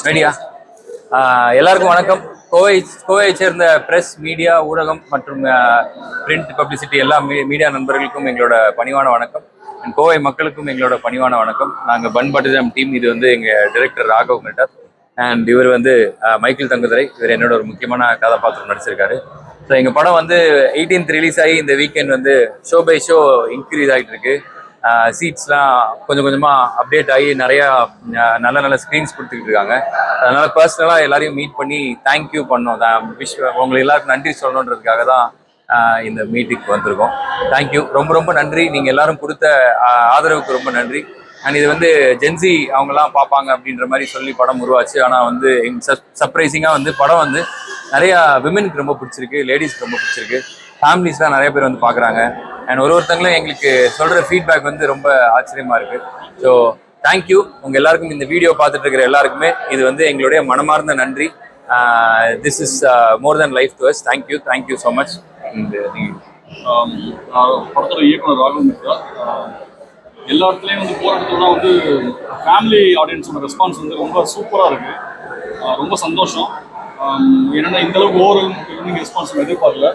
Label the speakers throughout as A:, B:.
A: Media எல்லாருக்கும் வணக்கம். கோவையை சேர்ந்த பிரஸ், மீடியா, ஊடகம் மற்றும் பிரிண்ட் பப்ளிசிட்டி எல்லா மீடியா நண்பர்களுக்கும் எங்களோட பணிவான வணக்கம். கோவை மக்களுக்கும் எங்களோட பணிவான வணக்கம். நாங்கள் பன் பட்டினம் டீம். இது வந்து எங்கள் டைரக்டர் ராகவ் மெட்டர் அண்ட் இவர் வந்து மைக்கேல் தங்குதுரை. இவர் என்னோட ஒரு முக்கியமான கதாபாத்திரம் நடிச்சிருக்காரு. ஸோ எங்கள் படம் வந்து 18th ரிலீஸ் ஆகி இந்த வீக்கெண்ட் வந்து ஷோ பை ஷோ இன்க்ரீஸ் ஆகிட்டு இருக்கு. சீட்ஸ்லாம் கொஞ்சம் கொஞ்சமாக அப்டேட் ஆகி நிறையா நல்ல ஸ்க்ரீன்ஸ் கொடுத்துக்கிட்டு இருக்காங்க. அதனால் பர்சனலாக எல்லாரையும் மீட் பண்ணி தேங்க்யூ பண்ணோம். உங்களுக்கு எல்லாருக்கும் நன்றி சொல்லணுன்றதுக்காக தான் இந்த மீட்டிங்க்கு வந்திருக்கோம். தேங்க்யூ, ரொம்ப நன்றி. நீங்கள் எல்லாரும் கொடுத்த ஆதரவுக்கு ரொம்ப நன்றி. அண்ட் இது வந்து ஜென்சி அவங்கெல்லாம் பார்ப்பாங்க அப்படின்ற மாதிரி சொல்லி படம் உருவாச்சு. ஆனால் வந்து சர்ப்ரைசிங்காக வந்து படம் வந்து நிறையா விமெனுக்கு ரொம்ப பிடிச்சிருக்கு, லேடிஸ்க்கு ரொம்ப பிடிச்சிருக்கு, ஃபேமிலிஸ்லாம் நிறைய பேர் வந்து பார்க்குறாங்க. அண்ட் ஒருத்தங்களும் எங்களுக்கு சொல்கிற ஃபீட்பேக் வந்து ரொம்ப ஆச்சரியமாக இருக்குது. So thank you. உங்கள் எல்லாருக்கும், இந்த வீடியோ பார்த்துட்டு இருக்கிற எல்லாருக்குமே இது வந்து எங்களுடைய மனமார்ந்த நன்றி. This is more than life to us. Thank you so much.
B: படத்தோட இயக்குனர் ராகவ் மெட்டா எல்லா இடத்துலையும் வந்து போகிற இடத்துலலாம் வந்து ஃபேமிலி ஆடியன்ஸோட ரெஸ்பான்ஸ் வந்து ரொம்ப சூப்பராக இருக்குது. ரொம்ப சந்தோஷம். என்னென்னா இந்தளவுக்கு ஓவரால் இளைஞர் ரெஸ்பான்ஸ் எதிர்பார்க்கல.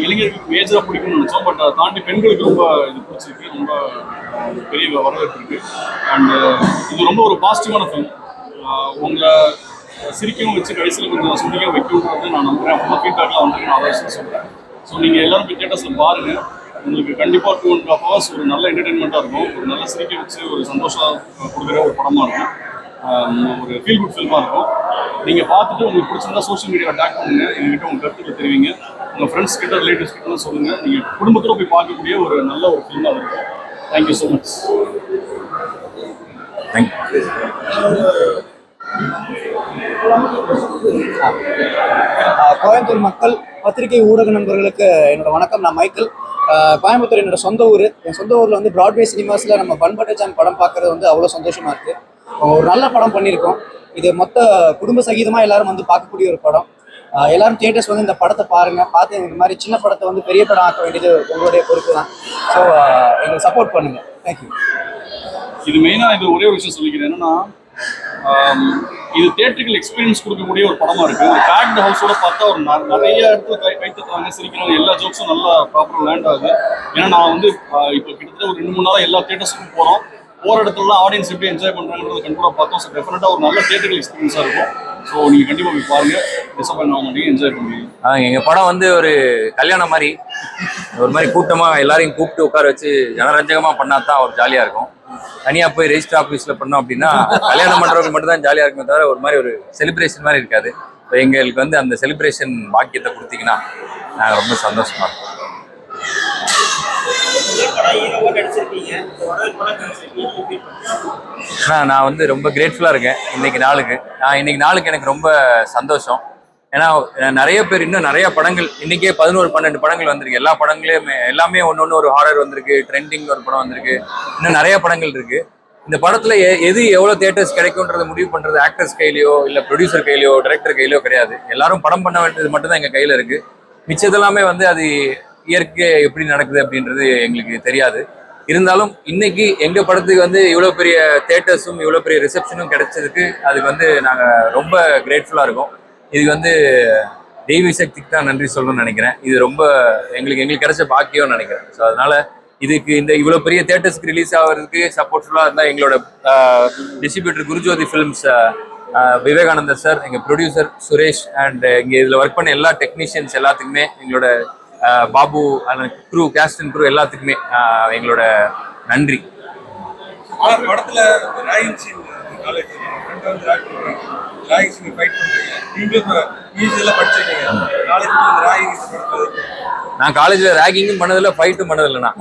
B: இளைஞர்களுக்கு மேஜராக பிடிக்கும்னு நினச்சோம். பட் அதை தாண்டி பெண்களுக்கு ரொம்ப இது பிடிச்சிருக்கு. ரொம்ப பெரிய வரவேற்பு இருக்குது. அண்டு இது ரொம்ப ஒரு பாசிட்டிவான ஃபிலிம். உங்களை சிரிக்கவும் வச்சு கடைசியில் கொஞ்சம் சுண்டிக்கவும் வைக்கணுன்றது நான் நம்புகிறேன். அப்படின்னா ஃபீட்பேக்லாம் வந்து நான் அதை சொல்கிறேன். ஸோ நீங்கள் எல்லோரும் போய் தியேட்டர்ஸில் பாருங்கள். உங்களுக்கு கண்டிப்பாக 2.5 hours ஒரு நல்ல என்டர்டெயின்மெண்ட்டாக இருக்கும். ஒரு நல்ல சிரிக்க வச்சு ஒரு சந்தோஷம் கொடுக்குற ஒரு படமாக இருக்கும். ஒரு ஃபீல் குட் ஃபில்மாக இருக்கும். நீங்கள் பார்த்துட்டு உங்களுக்கு பிடிச்சிருந்தா சோஷியல் மீடியாவை டேக் பண்ணுங்கள். எங்ககிட்ட உங்கள் கருத்துக்களை தெரிவிங்க. உங்கள் ஃப்ரெண்ட்ஸ் கிட்ட, ரிலேட்டிவ்ஸ் கிட்ட சொல்லுங்கள். நீங்கள் குடும்பத்தோடு போய் பார்க்கக்கூடிய ஒரு நல்ல ஒரு ஃபில்மாக இருக்கும். Thank you so much.
C: கோயம்புத்தூர் மக்கள், பத்திரிகை, ஊடக நண்பர்களுக்கு என்னோட வணக்கம். நான் மைக்கேல். கோயம்புத்தூர் என்னோட சொந்த ஊர். என் சொந்த ஊரில் வந்து பிராட்வே சினிமாஸில் நம்ம பன் பட்டினம் படம் பார்க்குறது வந்து அவ்வளோ சந்தோஷமாக இருக்குது. ஒரு நல்ல படம் பண்ணியிருக்கோம். இது மொத்த குடும்ப சகிதமாக எல்லாரும் வந்து பார்க்கக்கூடிய ஒரு படம். எல்லாரும் தியேட்டர்ஸ் வந்து இந்த படத்தை பாருங்கள். பார்த்து இந்த மாதிரி சின்ன படத்தை வந்து பெரிய படம் ஆக்க வேண்டியது உங்களுடைய பொறுப்பு தான். ஸோ எங்களுக்கு சப்போர்ட் பண்ணுங்கள். தேங்க்யூ.
B: இது மெயினாக இது ஒரே ஒரு விஷயம் சொல்லிக்கிறேன். என்னென்னா இது தியேட்டரிக்கல் எக்ஸ்பீரியன்ஸ் கொடுக்கக்கூடிய ஒரு படமாக இருக்குது. ஒரு பேக்டு ஹவுஸோட பார்த்தா ஒரு நிறைய இடத்துல கைத்தட்டுறாங்க, சிரிக்கிறாங்க. எல்லா ஜோக்ஸும் நல்லா ப்ராப்பராக லேண்ட் ஆகுது. ஏன்னா நான் வந்து இப்போ கிட்டத்தட்ட ஒரு 2-3 நாளாக எல்லா தியேட்டர்ஸுக்கும் போகிறோம். போகிற இடத்துலலாம் ஆடியன்ஸ் எப்படி என்ஜாய் பண்ணுறாங்கிறத கண்டிப்பாக பார்த்தோம். ஸோ டெஃபினட்டாக ஒரு நல்ல தியேட்டரிக்கல் எக்ஸ்பீரியன்ஸாக இருக்கும். ஸோ நீங்கள் கண்டிப்பாக போய் பாருங்கள். டிசப்பாயின்ட் ஆக மாட்டீங்க, என்ஜாய் பண்ணுவீங்க.
A: எங்கள் படம் வந்து ஒரு கல்யாணம் மாதிரி, ஒரு மாதிரி கூட்டமாக எல்லாரையும் கூப்பிட்டு உட்கார வச்சு ஜனரஞ்சகமாக பண்ணால் தான் ஒரு ஜாலியாக இருக்கும். தனியாக போய் ரெஜிஸ்டர் ஆஃபீஸில் பண்ணோம் அப்படின்னா கல்யாணம் பண்ணுறவங்க மட்டும் தான் ஜாலியாக இருக்குமே தவிர ஒரு மாதிரி ஒரு செலிப்ரேஷன் மாதிரி இருக்காது. இப்போ எங்களுக்கு வந்து அந்த செலிப்ரேஷன் பாக்கியத்தை கொடுத்தீங்கன்னா நாங்கள் ரொம்ப சந்தோஷமாக இருக்கோம். நான் வந்து ரொம்ப கிரேட்ஃபுல்லாக இருக்கேன் இன்னைக்கு நாளுக்கு. எனக்கு ரொம்ப சந்தோஷம். ஏன்னா நிறைய பேர் இன்னும் நிறைய படங்கள், இன்னைக்கே 11-12 படங்கள் வந்திருக்கு. எல்லா படங்களையுமே எல்லாமே ஒன்று ஒரு ஹாரர் வந்திருக்கு, ட்ரெண்டிங் ஒரு படம் வந்திருக்கு, இன்னும் நிறைய படங்கள் இருக்கு. இந்த படத்துல எது எவ்வளோ தியேட்டர்ஸ் கிடைக்கும்ன்றதை முடிவு பண்றது ஆக்டர்ஸ் கையிலையோ இல்லை ப்ரொடியூசர் கையிலையோ டைரக்டர் கையிலையோ கிடையாது. எல்லாரும் படம் பண்ண வேண்டியது மட்டும் தான் எங்கள் கையில் இருக்கு. மிச்சதெல்லாமே வந்து அது இயற்கை எப்படி நடக்குது அப்படின்றது எங்களுக்கு தெரியாது. இருந்தாலும் இன்னைக்கு எங்க படத்துக்கு வந்து இவ்வளோ பெரிய தியேட்டர்ஸும் இவ்வளோ பெரிய ரிசப்ஷனும் கிடைச்சதுக்கு அதுக்கு வந்து நாங்கள் ரொம்ப கிரேட்ஃபுல்லாக இருக்கோம். இதுக்கு வந்து தெய்வ சக்திக்கு தான் நன்றி சொல்லணும்னு நினைக்கிறேன். இது ரொம்ப எங்களுக்கு கிடைச்ச பாக்கியம்னு நினைக்கிறேன். ஸோ அதனால இதுக்கு இந்த இவ்வளோ பெரிய தியேட்டர்ஸ்க்கு ரிலீஸ் ஆகிறதுக்கு சப்போர்ட்ஃபுல்லாக இருந்தால் எங்களோட distributor Gurujothi films Vivekanandar sir, எங்கள் ப்ரொடியூசர் சுரேஷ் அண்ட் இங்கே இதில் ஒர்க் பண்ண எல்லா டெக்னீஷியன்ஸ் எல்லாத்துக்குமே, எங்களோட Babu crew, cast and crew எல்லாத்துக்குமே எங்களோட நன்றி.
D: படத்துல
A: நான் காலேஜ்ல ரேகிங்கும் பண்ணதில்லை, ஃபைட்டும் பண்ணதில்லைண்ணா.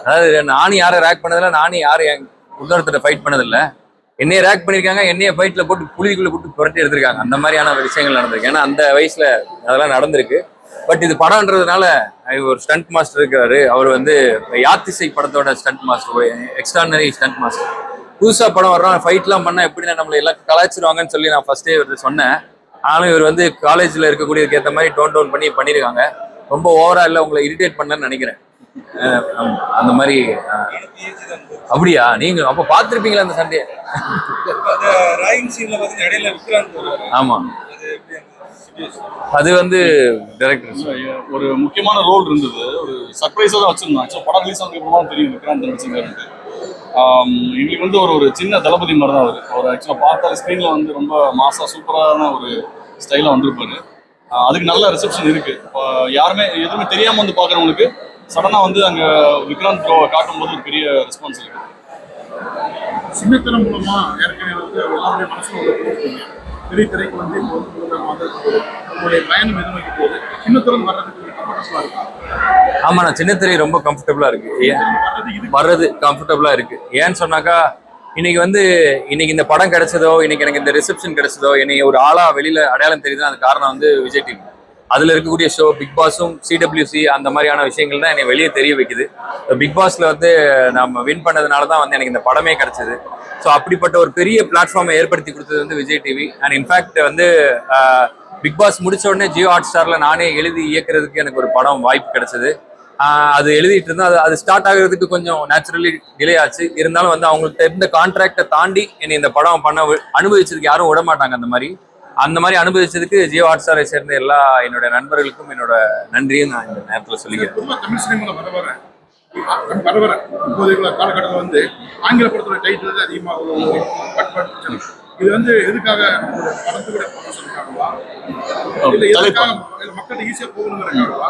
A: அதாவது நானும் யாரை ரேக் பண்ணதில்லை, நானும் யாரும் உதாரணத்தை ஃபைட் பண்ணதில்லை. என்னைய ரேக் பண்ணியிருக்காங்க, என்னைய ஃபைட்ல போட்டு புலிக்குள்ள போட்டு புரட்டி எடுத்திருக்காங்க. அந்த மாதிரியான விஷயங்கள் நடந்திருக்கு. ஏன்னா அந்த வயசுல அதெல்லாம் நடந்திருக்கு. பட் இது படம்ன்றதுனால ஒரு ஸ்டண்ட் மாஸ்டர் இருக்கிறாரு. அவர் வந்து யாத்திசை படத்தோட stunt master, extraordinary stunt master. புதுசாக படம் வர்றோம், ஃபைட்லாம் பண்ணால் எப்படின்னா நம்மளை எல்லாம் கலாய்ச்சிருவாங்கன்னு சொல்லி நான் ஃபர்ஸ்டே இவர் சொன்னேன். ஆனாலும் இவர் வந்து காலேஜில் இருக்கக்கூடியதுக்கு ஏற்ற மாதிரி டோன் பண்ணி பண்ணியிருக்காங்க. ரொம்ப ஓவரா இல்லை, உங்களை இரிட்டேட் பண்ணலன்னு நினைக்கிறேன். அந்த மாதிரி அப்படியா? நீங்க அப்ப பார்த்திருப்பீங்களா அந்த சண்டையை?
D: அந்த ராயிங் சீன்ல பாத்தீங்கன்னா இடையில விக்ராந்த் வருவாரு.
A: ஆமா,
D: அது எப்படி அந்த situation?
A: அது வந்து டைரக்டர்
B: ஒரு முக்கியமான ரோல் இருந்தது. ஒரு சர்ப்ரைஸாக தான் வச்சிருந்தோம். ஆக்சுவலாக படம் ரிலீஸ் ஆனதுக்கு அப்புறமா தெரியும் விக்ராந்த் நடிச்சிருக்காருன்ட்டு. எங்களுக்கு வந்து ஒரு சின்ன தளபதி மாதிரி தான் அவர் ஆக்சுவலாக பார்த்தாலே ஸ்க்ரீனில் வந்து ரொம்ப மாசா சூப்பரான ஒரு ஸ்டைலாக வந்திருப்பாரு. அதுக்கு நல்ல ரிசப்ஷன் இருக்கு. இப்போ யாருமே எதுவுமே தெரியாமல் வந்து பார்க்குறவங்களுக்கு சடனாக வந்து அங்கே விக்ராந்த் ப்ரோவை காட்டும்போது ஒரு பெரிய ரெஸ்பான்ஸ் இருக்கு.
E: சின்னத்திரம் மூலமா ஏற்கனவே வந்து எல்லாருடைய மனசுல உள்ள போயிருக்கீங்க. பெரிய திரைக்கு வந்து இப்போ வந்து உங்களுடைய பயணம் எது நோக்கி போகுது? சின்னத்திரம் வர்றதுக்கு கம்ஃபர்டபுளா இருக்கா?
A: ஆமா, நான் சின்னத்திரை ரொம்ப கம்ஃபர்டபுளா இருக்கு. வர்றது கம்ஃபர்டபுளா இருக்கு. ஏன்னு சொன்னாக்கா இன்னைக்கு இந்த படம் கிடைச்சதோ, இன்னைக்கு எனக்கு இந்த ரிசப்ஷன் கிடைச்சதோ, என்னை ஒரு ஆளா வெளியில அடையாளம் தெரியுதுன்னா அது காரணம் வந்து விஜய் டிவி. அதுல இருக்கக்கூடிய ஷோ பிக் பாஸும் சிடபிள்யூசி அந்த மாதிரியான விஷயங்கள் தான் என்னை வெளியே தெரிய வைக்குது. பிக் பாஸ்ல வந்து நம்ம வின் பண்ணதுனால தான் வந்து எனக்கு இந்த படமே கிடைச்சது. ஸோ அப்படிப்பட்ட ஒரு பெரிய பிளாட்ஃபார்மை ஏற்படுத்தி கொடுத்தது வந்து விஜய் டிவி. அண்ட் இன்ஃபேக்ட் வந்து பிக் பாஸ் முடிச்ச உடனே ஜியோ ஹாட் ஸ்டார்ல நானே எழுதி இயக்குறதுக்கு எனக்கு ஒரு படம் வாய்ப்பு கிடைச்சது. அது எழுதிட்டு இருந்தா அது ஸ்டார்ட் ஆகுறதுக்கு கொஞ்சம் நேச்சுரலி டிலே ஆச்சு. இருந்தாலும் வந்து அவங்கள்ட்ட இருந்த கான்ட்ராக்டை தாண்டி என்னை இந்த படம் பண்ண அனுபவிச்சதுக்கு யாரும் விட மாட்டாங்க. அந்த மாதிரி அனுபவிச்சதுக்கு ஜியோ ஹாட் ஸ்டாரை சேர்ந்த எல்லா என்னோட நண்பர்களுக்கும் என்னோட நன்றியும் நான் இந்த நேரத்தில் சொல்லிக்கிறேன்.
E: தமிழ் சினிமாவில் வர வர இப்போதைய காலகட்டத்தில் வந்து ஆங்கில படத்தோட டைட்டில் அதிகமாக இது வந்து எதுக்காக நம்மளோட படத்துடைய ப்ரொமோஷனுக்காகவா இல்லை எதுக்காக மக்கள் ஈஸியாக போகணுங்கிறதுக்காகவா?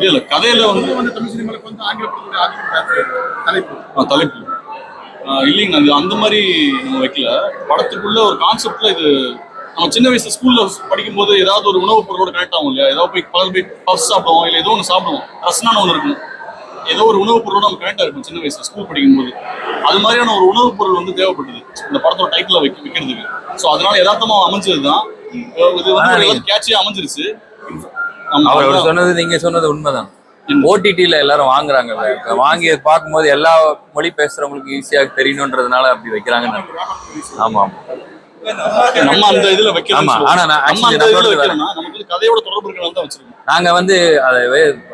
B: இல்ல கதையில
E: வந்து தமிழ் சினிமாவுக்கு வந்து ஆங்கில படத்துடைய ஆதிக்கம்
B: தலைப்பு இல்லைங்க. அது அந்த மாதிரி நம்ம வைக்கல. படத்துக்குள்ள ஒரு கான்செப்ட்ல இது நம்ம சின்ன வயசுல ஸ்கூல்ல படிக்கும்போது ஏதாவது ஒரு உணவுப் பொருளோட கனெக்ட் ஆகும் இல்லையா? ஏதாவது போய் பஃப்ஸ் சாப்பிடுவோம், இல்லை ஏதோ ஒன்று சாப்பிடுவோம், ரசனான ஒன்று இருக்கும். ஏதோ ஒரு உணவுப் பொருளோட நம்ம கனெக்ட் ஆயிருக்கும் சின்ன வயசுல ஸ்கூல் படிக்கும்போது. அது மாதிரியான ஒரு உணவுப் பொருள் வந்து தேவைப்பட்டது இந்த படத்தோட டைட்டில் வைக்கிறதுக்கு. ஸோ அதனால யதார்த்தமா அமைஞ்சது தான். இது வந்து கேட்சியா அமைஞ்சிருச்சு.
A: அவர் சொன்னது, நீங்க சொன்னது உண்மைதான். ஓடிடியில எல்லாரும் வாங்குறாங்கல்ல, வாங்கி பார்க்கும்போது எல்லா மொழி பேசுறவங்களுக்கு ஈஸியாக தெரியணுன்றதுனால அப்படி வைக்கிறாங்கன்னு. ஆமா ஆமா,
B: நம்ம அந்த இதுல வைக்கிறோம்.
A: ஆனா
B: நமக்கு கதையோட தொடர்பு இருக்கிறனால தான் வச்சிருக்கோம்.
A: நாங்க வந்து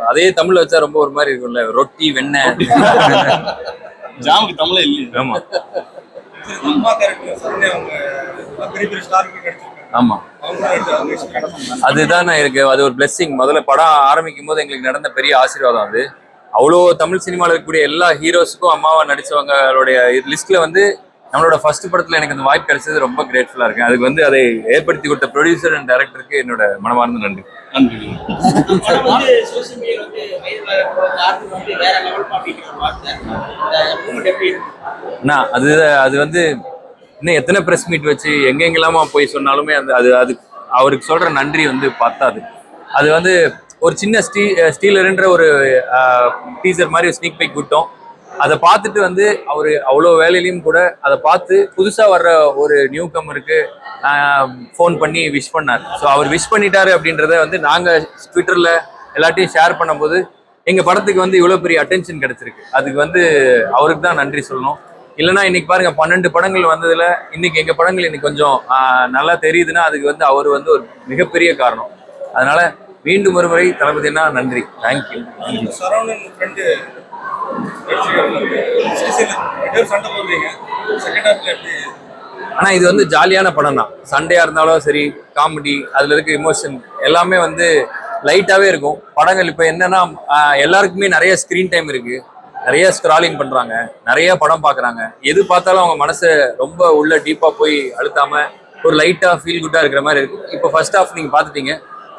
A: அதே தமிழ்ல வச்சா ரொம்ப ஒரு மாதிரி இருக்கும்ல, ரொட்டி வெண்ணெய்.
B: ஜாமுக்கு தமிழே இல்லையே.
A: ஆமா
D: அம்மா கேரக்டர் சரண்யா அவங்க பெரிய பெரிய ஸ்டாருக்கு கிடைச்சிருக்காங்க.
A: ஆமா, அதுதான் இருக்கு. அது ஒரு பிளெஸிங். முதல்ல படம் ஆரம்பிக்கும் போது எங்களுக்கு நடந்த பெரிய ஆசீர்வாதம் அது. அவ்வளோ தமிழ் சினிமாவில் இருக்கக்கூடிய எல்லா ஹீரோஸுக்கும் அம்மாவா நடிச்சவங்களுடைய லிஸ்ட்ல வந்து நம்மளோட ஃபர்ஸ்ட் படத்துல எனக்கு அந்த வாய்ப்பு கிடைச்சது ரொம்ப கிரேட்ஃபுல்லா இருக்கேன். அதுக்கு வந்து அதை ஏற்படுத்தி கொடுத்த ப்ரொடியூசர் அண்ட் டைரக்டருக்கு என்னோட மனமார்ந்த நன்றி.
B: நன்றி.
A: அது வந்து இன்னும் எத்தனை ப்ரெஸ் மீட் வச்சு எங்கெங்கெல்லாமா போய் சொன்னாலுமே அது அவருக்கு சொல்ற நன்றி வந்து பத்தாது. அது வந்து ஒரு சின்ன ஸ்டீலர்ன்ற ஒரு டீசர் மாதிரி ஸ்னீக் பீக் விட்டோம். அதை பார்த்துட்டு வந்து அவர் அவ்வளோ வேலையிலையும் கூட அதை பார்த்து புதுசாக வர்ற ஒரு நியூ கம்மருக்கு ஃபோன் பண்ணி விஷ் பண்ணார். ஸோ அவர் விஷ் பண்ணிட்டாரு அப்படின்றத வந்து நாங்கள் ட்விட்டரில் எல்லாத்தையும் ஷேர் பண்ணும்போது எங்கள் படத்துக்கு வந்து இவ்வளோ பெரிய அட்டென்ஷன் கிடைச்சிருக்கு. அதுக்கு வந்து அவருக்கு தான் நன்றி சொல்லணும். இல்லைன்னா இன்னைக்கு பாருங்க 12 படங்கள் வந்ததுல இன்னைக்கு எங்கள் படங்கள் இன்னைக்கு கொஞ்சம் நல்லா தெரியுதுன்னா அதுக்கு வந்து அவர் வந்து ஒரு மிகப்பெரிய காரணம். அதனால மீண்டும் ஒரு முறை தளபதினா நன்றி. தேங்க்யூ.
D: சரவணன் ஃப்ரெண்டு
A: ஆனா இது வந்து ஜாலியான படம் தான். சண்டையா இருந்தாலும் சரி, காமெடி, அதுல இருக்க இமோஷன் எல்லாமே வந்து லைட்டாவே இருக்கும். படங்கள் இப்ப என்னன்னா எல்லாருக்குமே நிறைய ஸ்கிரீன் டைம் இருக்கு, நிறைய ஸ்க்ராலிங் பண்றாங்க, நிறைய படம் பாக்குறாங்க. எது பார்த்தாலும் அவங்க மனசை ரொம்ப உள்ள டீப்பா போய் அழுத்தாம ஒரு லைட்டா ஃபீல் குட்டா இருக்கிற மாதிரி இருக்கு. இப்போ ஃபர்ஸ்ட் ஹாஃப் நீங்க பாத்துட்டீங்க,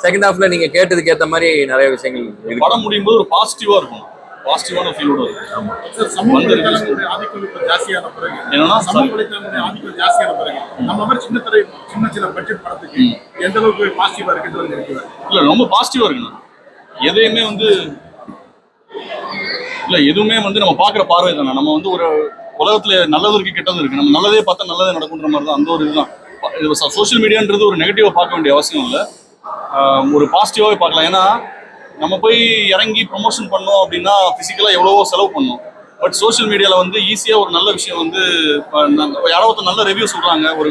A: செகண்ட் ஹாஃப்ல நீங்க கேட்டதுக்கு ஏற்ற மாதிரி நிறைய விஷயங்கள்
B: படம் முடியும் போது ஒரு பாசிட்டிவா இருக்கும், பாசிட்டிவான ஃபீலோட இருக்கும்.
E: ஜாஸ்தியான பிறகு என்னன்னா ஆதிக்கம் ஜாஸ்தியான பிறகு நம்ம மாதிரி சின்ன பட்ஜெட் படத்துக்கு எந்த அளவுக்கு பாசிட்டிவா இருக்கு?
B: இல்ல ரொம்ப பாசிட்டிவா இருக்குண்ணா. எதையுமே வந்து இல்ல எதுவுமே வந்து நம்ம பாக்குற பார்வை தானே. நம்ம வந்து ஒரு உலகத்துல நல்லது இருக்கு கெட்டது இருக்கு. நம்ம நல்லதே பார்த்தா நல்லதே நடக்குன்ற மாதிரி தான். அந்த ஒரு இதுதான் சோசியல் மீடியான்றது. ஒரு நெகட்டிவா பார்க்க வேண்டிய அவசியம் இல்லை, ஒரு பாசிட்டிவாவே பார்க்கலாம். ஏன்னா நம்ம போய் இறங்கி ப்ரொமோஷன் பண்ணோம் அப்படின்னா பிசிக்கலா எவ்வளவோ செலவு பண்ணோம். பட் சோசியல் மீடியால வந்து ஈஸியா ஒரு நல்ல விஷயம் வந்து யாரோ ஒருத்தர் நல்ல ரிவ்யூ சொல்றாங்க, ஒரு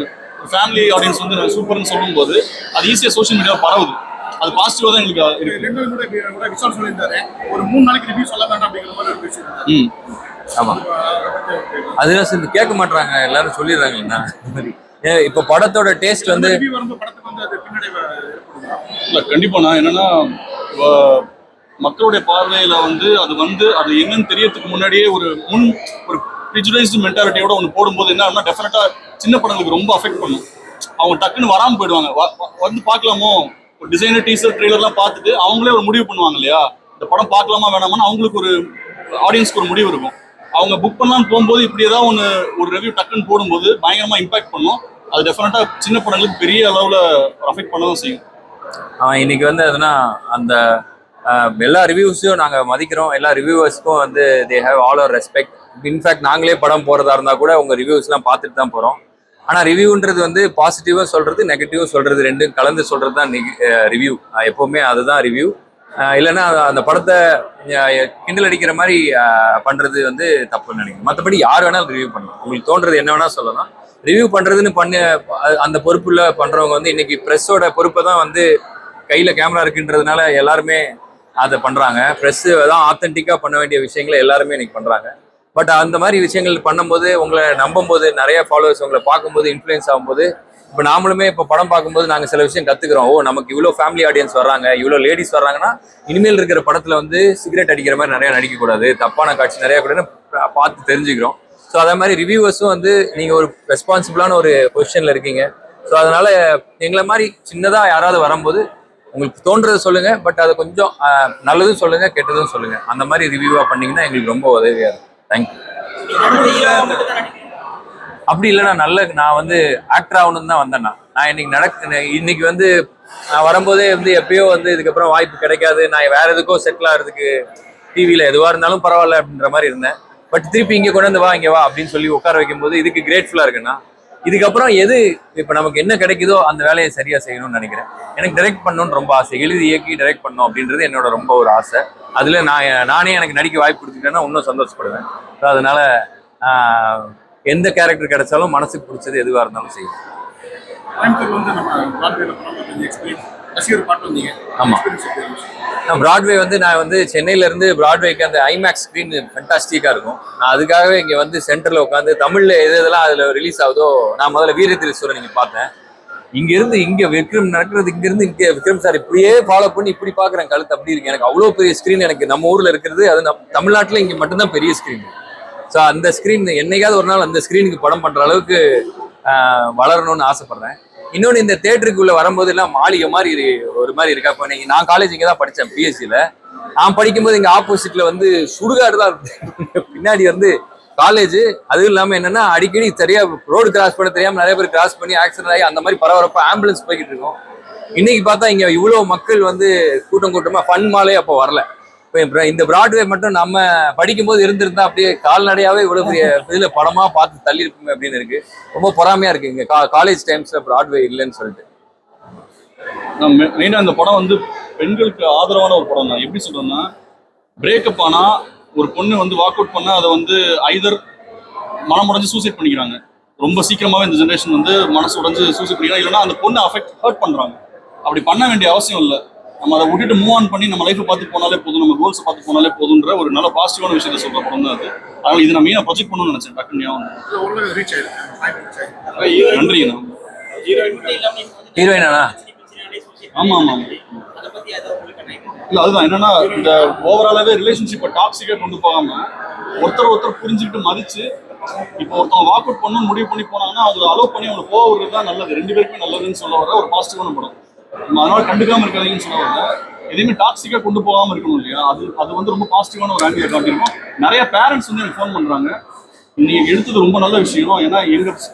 B: ஃபேமிலி ஆடியன்ஸ் வந்து சூப்பர்னு சொல்லும் போது அது ஈஸியா சோசியல் மீடியாவில் பரவுது. அது பாசிட்டிவா தான் எங்களுக்கு இருக்கு.
E: ரெண்டு கூட விஷால் சொல்லியிருந்தாரு, ஒரு 3 நாளைக்கு ரிவ்யூ சொல்ல வேண்டாம் அப்படிங்கிற மாதிரி ஒரு விஷயம்.
A: ஆமா, அதுதான் சரி கேட்க மாட்டாங்க, எல்லாரும் சொல்லிடுறாங்கண்ணா. இப்போ படத்தோட டேஸ்ட் வந்து
E: ரிவ்யூ வரும்போது படத்துக்கு வந்து அது பின்னடைவு ஏற்படுமா?
B: இல்ல கண்டிப்பா நான் என்னன்னா மக்களுடைய பார்வையில வந்து அது என்னன்னு தெரியறதுக்கு முன்னாடியே ஒரு ப்ரிஜுடைஸ்டு மென்டாலிட்டியோட ஒன்று போடும்போது என்ன ஆகும்னா டெஃபினட்டா சின்ன படங்களுக்கு ரொம்ப அஃபெக்ட் பண்ணும். அவங்க டக்குன்னு வராமல் போயிடுவாங்க. வந்து பார்க்கலாமோ, ஒரு டிசைனர் டீசர் ட்ரெய்லர்லாம் பார்த்துட்டு அவங்களே ஒரு முடிவு பண்ணுவாங்க இல்லையா, இந்த படம் பார்க்கலாமா வேணாமான்னு அவங்களுக்கு ஒரு ஆடியன்ஸ்க்கு ஒரு முடிவு இருக்கும். அவங்க புக் பண்ணலான்னு போகும்போது இப்படி ஏதாவது ஒரு ரிவ்யூ டக்குன்னு போடும்போது பயங்கரமா இம்பாக்ட் பண்ணும். அது டெஃபினட்டா சின்ன படங்களுக்கு பெரிய அளவில் அஃபெக்ட் பண்ண தான் செய்யும்.
A: இன்னைக்கு வந்து அதுனா அந்த எல்லா ரிவ்யூஸையும் நாங்கள் மதிக்கிறோம். எல்லா ரிவ்யூவர்ஸ்க்கும் வந்து they have all our respect. In fact நாங்களே படம் போகிறதா இருந்தால் கூட உங்கள் ரிவ்யூஸ்லாம் பார்த்துட்டு தான் போகிறோம். ஆனால் ரிவ்யூன்றது வந்து பாசிட்டிவாக சொல்கிறது, நெகட்டிவாக சொல்கிறது, ரெண்டும் கலந்து சொல்கிறது தான் ரிவ்யூ. எப்போவுமே அதுதான் ரிவ்யூ. இல்லைன்னா அந்த படத்தை கிண்டல் அடிக்கிற மாதிரி பண்ணுறது வந்து தப்புன்னு நினைக்கிறேன். மற்றபடி யார் வேணாலும் ரிவ்யூ பண்ணலாம், உங்களுக்கு தோன்றது என்ன வேணால் சொல்லலாம். ரிவ்யூ பண்ணுறதுன்னு அந்த பொறுப்புல பண்ணுறவங்க வந்து இன்னைக்கு ப்ரெஸ்ஸோட பொறுப்பை தான் வந்து கையில் கேமரா இருக்குன்றதுனால எல்லாருமே அதை பண்ணுறாங்க. ப்ரெஸ்ஸு தான் ஆத்தென்டிக்காக பண்ண வேண்டிய விஷயங்களை எல்லாருமே இன்னைக்கு பண்ணுறாங்க. பட் அந்த மாதிரி விஷயங்கள் பண்ணும்போது உங்களை நம்பும்போது, நிறைய ஃபாலோவர்ஸ் உங்களை பார்க்கும்போது இன்ஃப்ளூயன்ஸ் ஆகும்போது, இப்போ நாமளுமே இப்போ படம் பார்க்கும்போது நாங்கள் சில விஷயம் கற்றுக்குறோம். நமக்கு இவ்வளோ ஃபேமிலி ஆடியன்ஸ் வர்றாங்க, இவ்வளோ லேடிஸ் வர்றாங்கன்னா இனிமேல் இருக்கிற படத்தில் வந்து சிகரெட் அடிக்கிற மாதிரி நிறையா நடிக்கக்கூடாது, தப்பான காட்சி நிறையா கூடன்னு பார்த்து தெரிஞ்சுக்கிறோம். ஸோ அதே மாதிரி ரிவ்யூவர்ஸும் வந்து நீங்கள் ஒரு ரெஸ்பான்சிபிளான ஒரு பொசிஷனில் இருக்கீங்க. ஸோ அதனால எங்களை மாதிரி சின்னதாக யாராவது வரும்போது உங்களுக்கு தோன்றதை சொல்லுங்கள். பட் அதை கொஞ்சம் நல்லதும் சொல்லுங்கள், கெட்டதும் சொல்லுங்கள். அந்த மாதிரி ரிவ்யூவாக பண்ணிங்கன்னா எங்களுக்கு ரொம்ப உதவியாக இருக்கும். தேங்க்யூ. அப்படி இல்லைன்னா நான் வந்து ஆக்டர் ஆகணும்னு தான் வந்தேன்னா. நான் இன்னைக்கு வந்து நான் வரும்போதே வந்து எப்பயோ வந்து இதுக்கப்புறம் வாய்ப்பு கிடைக்காது, நான் வேற எதுக்கோ செட்டில் ஆகிறதுக்கு டிவியில் எதுவாக இருந்தாலும் பரவாயில்ல அப்படின்ற மாதிரி இருந்தேன். பட் திருப்பி இங்கே கொண்டு வந்து இங்கே வா அப்படின்னு சொல்லி உட்கார வைக்கும்போது இதுக்கு கிரேட்ஃபுல்லாக இருக்குன்னா, இதுக்கப்புறம் எது இப்போ நமக்கு என்ன கிடைக்குதோ அந்த வேலையை சரியாக செய்யணும்னு நினைக்கிறேன். எனக்கு டைரக்ட் பண்ணணும்னு ரொம்ப ஆசை, எழுதி இயக்கி டைரக்ட் பண்ணணும் அப்படின்றது என்னோட ரொம்ப ஒரு ஆசை. அதில் நானே எனக்கு நடிக்க வாய்ப்பு கொடுத்துட்டேன்னா இன்னும் சந்தோஷப்படுவேன். ஸோ அதனால எந்த கேரக்டர் கிடைச்சாலும் மனசுக்கு பிடிச்சது எதுவாக இருந்தாலும் செய்யும். ஆமாம், நான் பிராட்வே வந்து சென்னையிலேருந்து பிராட்வேக்கு அந்த ஐமேக்ஸ் ஸ்க்ரீன் ஃபென்டாஸ்டிக்காக இருக்கும். நான் அதுக்காகவே இங்கே வந்து சென்டரில் உட்காந்து தமிழில் எதெல்லாம் அதில் ரிலீஸ் ஆகுதோ, நான் முதல்ல வீரத்திரீஸ்வரன் இங்கே பார்த்தேன். இங்கேருந்து இங்கே விக்ரம் நடக்கிறது, இங்கேருந்து இங்கே விக்ரம் சார் இப்படியே ஃபாலோ பண்ணி இப்படி பார்க்குறேன், கழுத்து அப்படி இருக்கு. எனக்கு அவ்வளோ பெரிய ஸ்க்ரீன் எனக்கு நம்ம ஊரில் இருக்கிறது, அது தமிழ்நாட்டில் இங்கே மட்டும்தான் பெரிய ஸ்க்ரீன். ஸோ அந்த ஸ்க்ரீன் என்னைக்காவது ஒரு நாள் அந்த ஸ்க்ரீனுக்கு படம் பண்ணுற அளவுக்கு வளரணும்னு ஆசைப்பட்றேன். இன்னொன்று, இந்த தேட்டருக்குள்ளே வரும்போது எல்லாம் மாளிகை மாதிரி ஒரு மாதிரி இருக்கா. இப்போ நான் காலேஜ் இங்கே தான் படித்தேன், பிஎஸ்சியில். நான் படிக்கும்போது இங்கே ஆப்போசிட்டில் வந்து சுடுகாடு தான் பின்னாடி வந்து காலேஜ். அதுவும் இல்லாமல் என்னென்னா அடிக்கடி சரியாக ரோடு கிராஸ் பண்ண தெரியாமல் நிறைய பேர் கிராஸ் பண்ணி ஆக்சிடென்ட் ஆகி அந்த மாதிரி பரவரப்போ ஆம்புலன்ஸ் போய்கிட்டு இருக்கோம். இன்னைக்கு பார்த்தா இங்கே இவ்வளோ மக்கள் வந்து கூட்டமாக ஃபன் மாலே அப்போ வரல. இப்போ இந்த பிராட்வே மட்டும் நம்ம படிக்கும்போது இருந்திருந்தா அப்படியே கால்நடையாவே இவ்வளவு பெரிய இதுல படமா பார்த்து தள்ளி இருக்குமே அப்படின்னு இருக்கு. ரொம்ப பொறாமையா இருக்கு இங்க காலேஜ் டைம்ஸ்ல பிராட்வே இல்லைன்னு சொல்லிட்டு.
B: மெயினா இந்த படம் வந்து பெண்களுக்கு ஆதரவான ஒரு படம் தான். எப்படி சொல்றேன்னா, பிரேக்கப் ஆனா ஒரு பொண்ணு வந்து வாக் அவுட் பண்ணா அதை வந்து ஐதர் மனம் உடைஞ்சு சூசைட் பண்ணிக்கிறாங்க. ரொம்ப சீக்கிரமாவே இந்த ஜென்ரேஷன் வந்து மனசு உடைஞ்சு சூசைட் பண்ணிக்கிறாங்க. இல்லைன்னா அந்த பொண்ணை ஹர்ட் பண்றாங்க. அப்படி பண்ண வேண்டிய அவசியம் இல்லை. நம்ம அதை விட்டுட்டு மூவ் ஆன் பண்ணி நம்ம லைஃப்பை பார்த்து போனாலே போதும், நம்ம கோல்ஸை பார்த்து போனாலே போதுன்ற ஒரு நல்ல பாசிட்டிவான விஷயத்த சொல்ற படம் தான் அது. அதனால இதை நான் மெயினாக ப்ரொஜெக்ட் பண்ணணும்னு நினைச்சேன். டக்குன்னு நன்றிங்கண்ணா.
A: ஹீரோயினா?
B: ஆமா ஆமா. இல்ல அதுதான் என்னன்னா, இந்த ஓவராலாவே ரிலேஷன்ஷிப்பை டாக்ஸிக்கா கொண்டு போகாம ஒருத்தர் புரிஞ்சுக்கிட்டு மதிச்சு, இப்போ ஒருத்தவங்க வாக் அவுட் பண்ணணும்னு முடிவு பண்ணி போனாங்கன்னா அவங்க அலோவ் பண்ணி அவங்க போக விடுறது தான் நல்லது. 2 பேருக்குமே நல்லதுன்னு சொல்ல வர ஒரு பாசிட்டிவான படம். அதனால கண்டுக்காம இருக்காதீங்கன்னு சொல்ல வரல, எதையுமே டாக்ஸிக்கா கொண்டு போகாம இருக்கணும் இல்லையா. அது வந்து ரொம்ப பாசிட்டிவான ஒரு ஆங்கிள் காட்டியிருக்கோம். நிறைய பேரண்ட்ஸ் வந்து எனக்கு ஃபோன் பண்றாங்க, நீங்க எடுத்தது ரொம்ப நல்ல விஷயம். ஏன்னா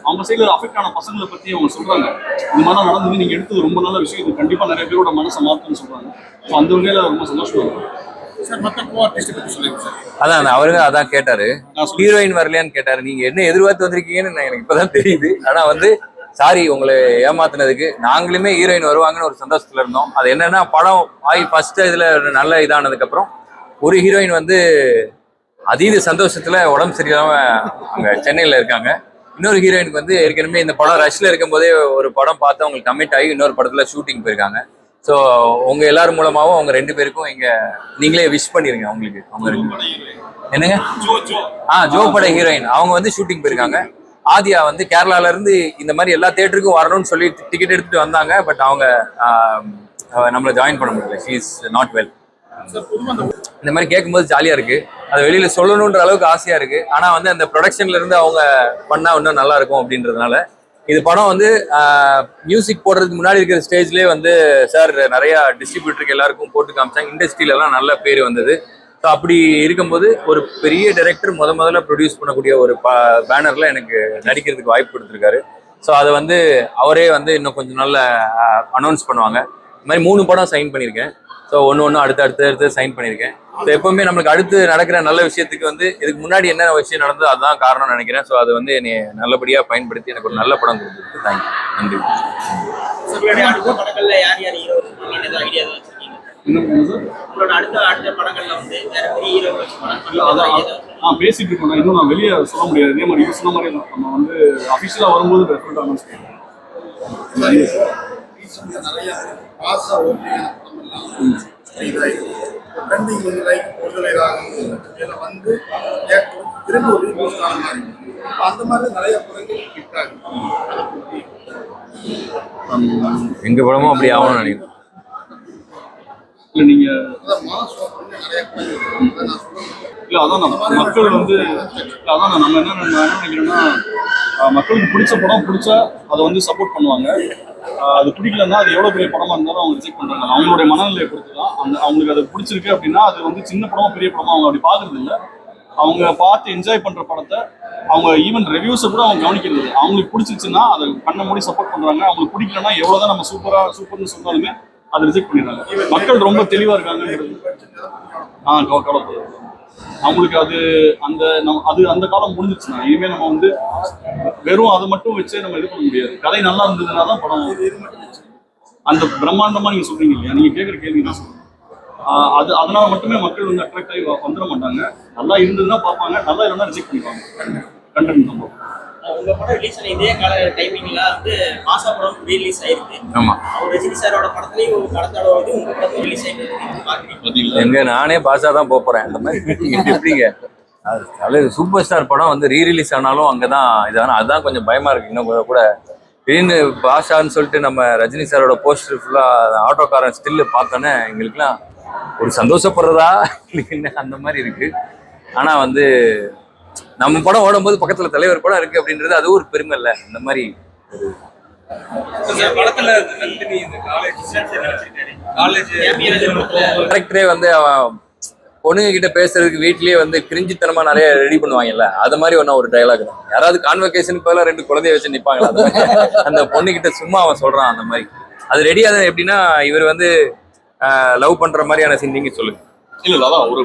B: அவங்க சைடுல அஃபெக்ட் ஆன பசங்களை பத்தி அவங்க சொல்றாங்க, இந்த மாதிரி நடந்தது, நீங்க எடுத்தது ரொம்ப நல்ல விஷயம், இது கண்டிப்பா நிறைய பேரோட மனசை மாற்றுன்னு சொல்றாங்க. ஸோ அந்த வகையில ரொம்ப சந்தோஷமா இருக்கும்.
A: அதான் அவருங்க அதான் கேட்டாரு, ஹீரோயின் வரலையான்னு கேட்டாரு. நீங்க என்ன எதிர்பார்த்து வந்திருக்கீங்கன்னு எனக்கு இப்பதான் தெரியுது. ஆனா வந்து சாரி உங்களை ஏமாத்தினதுக்கு. நாங்களுமே ஹீரோயின் வருவாங்கன்னு ஒரு சந்தோஷத்துல இருந்தோம். அது என்னன்னா, படம் ஃபர்ஸ்ட் இதுல நல்ல இதானதுக்கு அப்புறம் ஒரு ஹீரோயின் வந்து அதீத சந்தோஷத்துல உடம்பு சரியில்லாம அங்க சென்னையில இருக்காங்க. இன்னொரு ஹீரோயினுக்கு வந்து ஏற்கனவே இந்த படம் ரஷ்ல இருக்கும் போதே ஒரு படம் பார்த்து அவங்களுக்கு கமிட் ஆகி இன்னொரு படத்துல ஷூட்டிங் போயிருக்காங்க. ஸோ உங்க எல்லாரும் மூலமாகவும் அவங்க 2 பேருக்கும் நீங்களே விஷ் பண்ணிருங்க அவங்களுக்கு. அவங்க என்னங்க ஜோ பட ஹீரோயின் அவங்க வந்து ஷூட்டிங் போயிருக்காங்க. ஆதியா வந்து கேரளால இருந்து இந்த மாதிரி எல்லா தியேட்டருக்கும் வரணும்னு சொல்லி டிக்கெட் எடுத்துட்டு வந்தாங்க. பட் அவங்க நம்மளை ஜாயின் பண்ண முடியல. She is not well. இந்த மாதிரி கேட்கும்போது ஜாலியா இருக்கு. அதை வெளியில சொல்லணுன்ற அளவுக்கு ஆசையா இருக்கு. ஆனா வந்து அந்த ப்ரொடக்ஷன்ல இருந்து அவங்க பண்ணா இன்னும் நல்லா இருக்கும் அப்படின்றதுனால இது படம் வந்து மியூசிக் போடுறதுக்கு முன்னாடி இருக்கிற ஸ்டேஜ்லேயே வந்து சார் நிறைய டிஸ்ட்ரிபியூட்டருக்கு எல்லாருக்கும் போட்டு காமிச்சாங்க. இண்டஸ்ட்ரியிலலாம் நல்ல பேர் வந்தது. ஸோ அப்படி இருக்கும்போது ஒரு பெரிய டைரக்டர் முதல்ல ப்ரொடியூஸ் பண்ணக்கூடிய ஒரு பேனரில் எனக்கு நடிக்கிறதுக்கு வாய்ப்பு கொடுத்துருக்காரு. ஸோ அதை வந்து அவரே வந்து இன்னும் கொஞ்சம் நல்ல அனௌன்ஸ் பண்ணுவாங்க. இந்த மாதிரி 3 படம் சைன் பண்ணியிருக்கேன். ஸோ ஒன்று அடுத்து சைன் பண்ணியிருக்கேன். ஸோ எப்பவுமே நம்மளுக்கு அடுத்து நடக்கிற நல்ல விஷயத்துக்கு வந்து இதுக்கு முன்னாடி என்ன விஷயம் நடந்ததோ அதுதான் காரணம்னு நினைக்கிறேன். ஸோ அதை வந்து என்னை நல்லபடியாக பயன்படுத்தி எனக்கு ஒரு நல்ல படம் கொடுத்துருக்கு. தேங்க்யூ, நன்றி.
D: அடுத்த படங்கள்ல யார் ஹீரோ ஐடியா வச்சிருக்கீங்க? உங்களோட அடுத்த படங்கள்ல வந்து வேற பெரிய ஹீரோ வச்சு படம்
B: பேசிட்டு இருக்கோம். இன்னும் நான் வெளியே சொல்ல முடியாது. இதே மாதிரி சொன்ன மாதிரி நம்ம வந்து அஃபிஷியலாக வரும்போது டெஃபினட்டாக அனௌன்ஸ் பண்ணுவோம்.
E: நிறைய பாசா ட்ரெண்டிங் வந்து லைக் வந்து திரும்ப ஒரு போஸ்ட் ஆன மாதிரி அந்த மாதிரி நிறைய படங்கள் ஹிட் ஆகுது.
A: எங்க படமும் அப்படி ஆகணும்னு நினைக்கிறேன்.
B: இல்லை நீங்க
E: மாஸ் நிறைய படங்கள்
B: இல்லை அதான் மக்கள் வந்து அதான் நம்ம என்ன நினைக்கிறோன்னா மக்களுக்கு பிடிச்ச படம் பிடிச்சா அதை வந்து சப்போர்ட் பண்ணுவாங்க. அது பிடிக்கலன்னா அது எவ்வளோ பெரிய படமாக இருந்தாலும் அவங்க ரிஜெக்ட் பண்ணுறாங்க. அவங்களுடைய மனநிலையை பொறுத்து தான். அவங்களுக்கு அது பிடிச்சிருக்கு அப்படின்னா அது வந்து சின்ன படமா பெரிய படமா அவங்க அப்படி பார்க்கறது இல்லை. அவங்க பார்த்து என்ஜாய் பண்ணுற படத்தை அவங்க ஈவன் ரிவ்யூஸை கூட அவங்க கவனிக்கிறது இல்லை. அவங்களுக்கு பிடிச்சிருச்சுன்னா அதை கண்ண மூடி சப்போர்ட் பண்ணுறாங்க. அவங்களுக்கு பிடிக்கலன்னா எவ்வளோதான் நம்ம சூப்பர்னு சொன்னாலுமே அதை ரிஜெக்ட் பண்ணிடுறாங்க. மக்கள் ரொம்ப தெளிவாக இருக்காங்கன்றது கவலைப்படுது. அவங்களுக்கு அந்த காலம் முடிஞ்சிச்சுன்னா இனிமேல் நம்ம வந்து வெறும் அதை மட்டும் வச்சு நம்ம இது பண்ண முடியாது. கதை நல்லா இருந்ததுன்னா தான் படம் அந்த பிரம்மாண்டமா நீங்க சொல்றீங்க இல்லையா, நீங்க கேட்குற கேள்வி நான் சொல்றேன். அதனால மட்டுமே மக்கள் வந்து அட்ராக்ட் ஆகி வந்துட மாட்டாங்க. நல்லா இருந்ததுன்னா பார்ப்பாங்க, நல்லா இல்லைன்னா ரிஜெக்ட் பண்ணிப்பாங்க. கண்டென்ட் நம்ம
D: உங்க படம் ரிலீஸ் ஆன இதே கால டைமிங்ல வந்து மாசா படம் ரீலீஸ் ஆயிருக்கு.
A: ஆமா,
D: அவர் ரஜினி சாரோட படத்துலயும் கடத்தோட வந்து உங்க படமும் ரிலீஸ் ஆயிருக்கு.
A: எங்க நானே பாஸா தான் போறேன். அந்த மாதிரி எப்படிங்க சூப்பர் ஸ்டார் படம் வந்து ரீரிலீஸ் ஆனாலும் அங்கதான் அதுதான் கொஞ்சம் பயமா இருக்கு. இன்னும் கூட திடீர்னு பாஷான்னு சொல்லிட்டு நம்ம ரஜினி சாரோட போஸ்டர் ஃபுல்லா ஆட்டோக்காரன் ஸ்டில்லு பார்த்தோன்னே எங்களுக்குலாம் ஒரு சந்தோஷப்படுறதா இல்லைன்னு அந்த மாதிரி இருக்கு. ஆனா வந்து நம்ம படம் ஓடும்போது பக்கத்துல தலைவர் படம் இருக்கு அப்படின்றது அது ஒரு பெருமை இல்லை. இந்த மாதிரி கரெக்டரே வந்து அவன் பொண்ணுங்க கிட்ட பேசுறதுக்கு வீட்லயே வந்து கிரிஞ்சித்தனமா நிறைய ரெடி பண்ணுவாங்கல்ல, அது மாதிரி ஒரு டைலாக் தான். யாராவது கான்வெகேஷன் போல 2 குழந்தைய வச்சு நிப்பாங்களா, அந்த பொண்ணு கிட்ட சும்மா அவன் சொல்றான். அந்த மாதிரி அது ரெடியா எப்படின்னா இவர் வந்து லவ் பண்ற மாதிரியான சீன் நீங்க சொல்லுங்க.
B: இல்ல அதான் ஒரு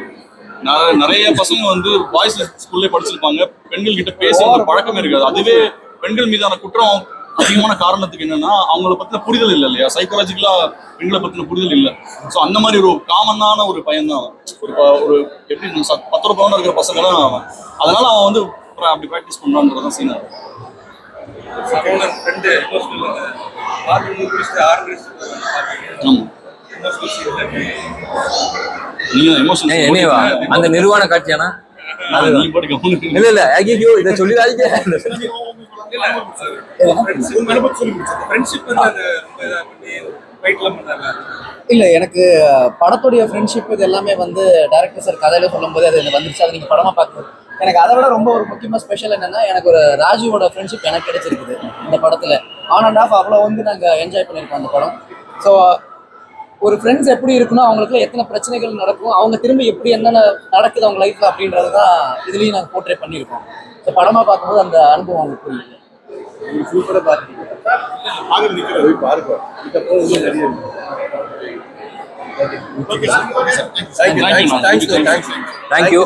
B: நிறைய பசங்க வந்து பாய்ஸ் ஸ்கூல்லே படிச்சிருப்பாங்க, பெண்கள் கிட்ட பேசி பழக்கமே இருக்காது. அதுவே பெண்கள் மீதான குற்றம் அதிகமான காரணத்துக்கு என்னன்னா அவங்கள பத்தின புரிதல் இல்லை இல்லையா, சைக்காலஜிக்கலா பெண்களை பத்தின புரிதல் இல்லை. ஸோ அந்த மாதிரி ஒரு காமனான ஒரு பையன் தான் ஒரு எப்படி 10 பவுன் இருக்கிற பசங்க தான் அவன். அதனால அவன் வந்து அப்படி ப்ராக்டிஸ் பண்றான்றதான் சீனா.
A: அந்த நிர்வாண காட்சியானா இல்ல ஐயோ இதை சொல்லிடாதீங்க.
C: இல்ல எனக்கு படத்துடைய ஃப்ரெண்ட்ஷிப் இது எல்லாமே வந்து டைரக்டர் சார் கதையில சொல்லும் போது அது எனக்கு வந்துருச்சு. அதை நீங்க படமா பார்க்கணும். எனக்கு அதை விட ரொம்ப ஒரு முக்கியமா ஸ்பெஷல் என்னன்னா எனக்கு ஒரு ராஜுவோட ஃப்ரெண்ட்ஷிப் எனக்கு கிடைச்சிருக்குது இந்த படத்துல. ஆன் அண்ட் ஆஃப் அவ்வளோ வந்து நாங்க என்ஜாய் பண்ணியிருக்கோம் அந்த படம். ஸோ ஒரு ஃப்ரெண்ட்ஸ் எப்படி இருக்கணும், அவங்களுக்குள்ள எத்தனை பிரச்சனைகள் நடக்கும், அவங்க திரும்பி எப்படி என்னென்ன நடக்குது அவங்க லைஃப்ல அப்படின்றது தான் இதுலயும் நாங்கள் போர்ட்ரேட் பண்ணியிருக்கோம். ஸோ படமா பார்க்கும்போது அந்த அனுபவம் அவங்களுக்கு புரியுது. சூப்பராக பாருங்க.
A: தேங்க்யூ.